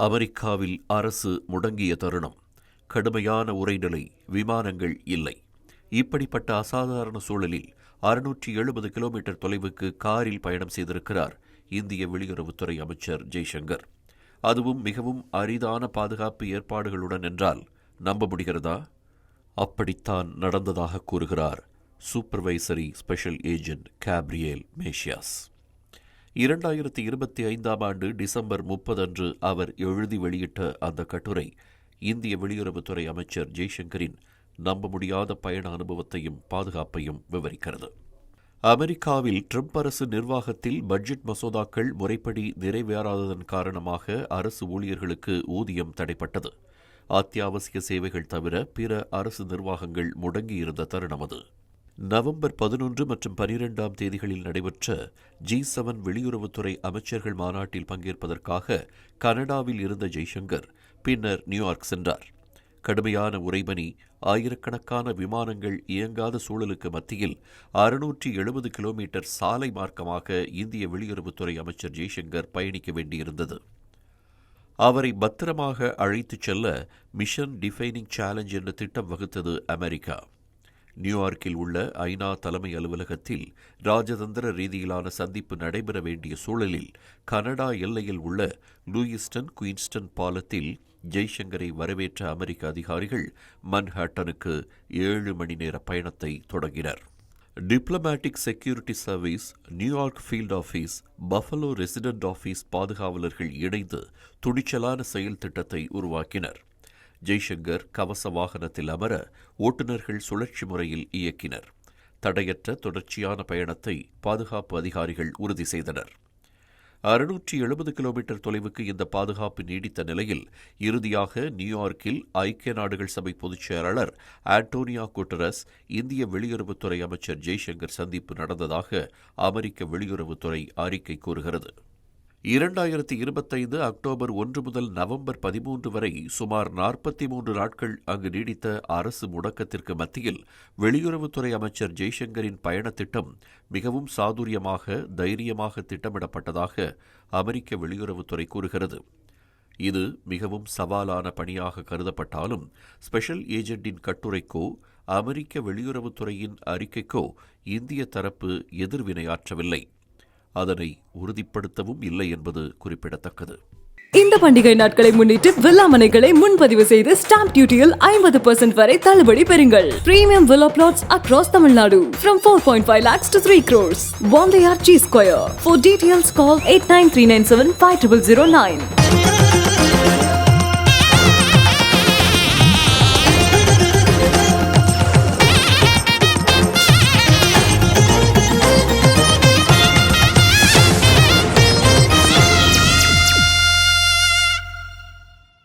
அமெரிக்காவில் அரசு முடங்கிய தருணம். கடுமையான உரைநிலை, விமானங்கள் இல்லை. இப்படிப்பட்ட அசாதாரண சூழலில் 670 கிலோமீட்டர் தொலைவுக்கு காரில் பயணம் செய்திருக்கிறார் இந்திய வெளியுறவுத்துறை அமைச்சர் ஜெய்சங்கர். அதுவும் மிகவும் அரிதான பாதுகாப்பு ஏற்பாடுகளுடன் என்றால் நம்ப முடிகிறதா? அப்படித்தான் நடந்ததாக கூறுகிறார் சூப்பர்வைசரி ஸ்பெஷல் ஏஜென்ட் கேப்ரியேல் மேஷியாஸ். 2025 ஆண்டு டிசம்பர் 30 அன்று அவர் எழுதி வெளியிட்ட அந்த கட்டுரை இந்திய வெளியுறவுத்துறை அமைச்சர் ஜெய்சங்கரின் நம்ப முடியாத பயண அனுபவத்தையும் பாதுகாப்பையும் விவரிக்கிறது. அமெரிக்காவில் ட்ரம்ப் அரசு நிர்வாகத்தில் பட்ஜெட் மசோதாக்கள் முறைப்படி நிறைவேறாததன் காரணமாக அரசு ஊழியர்களுக்கு ஊதியம் தடைப்பட்டது. அத்தியாவசிய சேவைகள் தவிர பிற அரசு நிர்வாகங்கள் முடங்கியிருந்த தருணம் அது. நவம்பர் 11 மற்றும் 12 தேதிகளில் நடைபெற்ற G7 வெளியுறவுத்துறை அமைச்சர்கள் மாநாட்டில் பங்கேற்பதற்காக கனடாவில் இருந்த ஜெய்சங்கர் பின்னர் நியூயார்க் சென்றார். கடுமையான உறைபனி, ஆயிரக்கணக்கான விமானங்கள் இயங்காத சூழலுக்கு மத்தியில் 670 கிலோமீட்டர் சாலை மார்க்கமாக இந்திய வெளியுறவுத்துறை அமைச்சர் ஜெய்சங்கர் பயணிக்க வேண்டியிருந்தது. அவரை பத்திரமாக அழைத்துச் செல்ல மிஷன் டிஃபைனிங் சேலஞ்ச் என்ற திட்டம் வகுத்தது அமெரிக்கா. நியூயார்க்கில் உள்ள ஐநா தலைமை அலுவலகத்தில் ராஜதந்திர ரீதியிலான சந்திப்பு நடைபெற வேண்டிய சூழலில் கனடா எல்லையில் உள்ள லூயிஸ்டன் குயின்ஸ்டன் பாலத்தில் ஜெய்சங்கரை வரவேற்ற அமெரிக்க அதிகாரிகள் மன்ஹாட்டனுக்கு 7 மணி நேர பயணத்தை தொடங்கினர். Diplomatic security service, New York field office, buffalo resident office பாதுகாவலர்கள் இணைந்து துணிச்சலான செயல் திட்டத்தை உருவாக்கினர். ஜெய்சங்கர் கவச வாகனத்தில் அமர ஓட்டுநர்கள் சுழற்சி முறையில் இயக்கினர். தடையற்ற தொடர்ச்சியான பயணத்தை பாதுகாப்பு அதிகாரிகள் உறுதி செய்தனர். 670 கிலோமீட்டர் தொலைவுக்கு இந்த பாதுகாப்பு நீடித்த நிலையில் இறுதியாக நியூயார்க்கில் ஐக்கிய நாடுகள் சபை பொதுச் செயலாளர் ஆண்டோனியோ குட்டரஸ், இந்திய வெளியுறவுத்துறை அமைச்சர் ஜெய்சங்கர் சந்திப்பு நடந்ததாக அமெரிக்க வெளியுறவுத்துறை அறிக்கை கூறுகிறது. 2025 அக்டோபர் 1 முதல் நவம்பர் 13 வரை சுமார் 43 நாட்கள் அங்கு நீடித்த அரசு முடக்கத்திற்கு மத்தியில் வெளியுறவுத்துறை அமைச்சர் ஜெய்சங்கரின் பயணத் திட்டம் மிகவும் சாதுரியமாக, தைரியமாக திட்டமிடப்பட்டதாக அமெரிக்க வெளியுறவுத்துறை கூறுகிறது. இது மிகவும் சவாலான பணியாக கருதப்பட்டாலும் ஸ்பெஷல் ஏஜென்டின் கட்டுரைக்கோ அமெரிக்க வெளியுறவுத்துறையின் அறிக்கைக்கோ இந்திய தரப்பு எதிர்வினையாற்றவில்லை. அதனை உறுதிப்படுத்தவும் இல்லை என்பது குறிப்பிடத்தக்கது. இந்த பண்டிகை நாட்களை முன்னிட்டு வில்லா மனைகளை முன்பதிவு செய்து ஸ்டாம்ப் டியூட்டியில் 50% வரை தள்ளுபடி பெறுங்கள். Premium villa plots across Tamil Nadu from 4.5 lakhs to 3 crores. Bondeyar G Square. For details call 8939750009.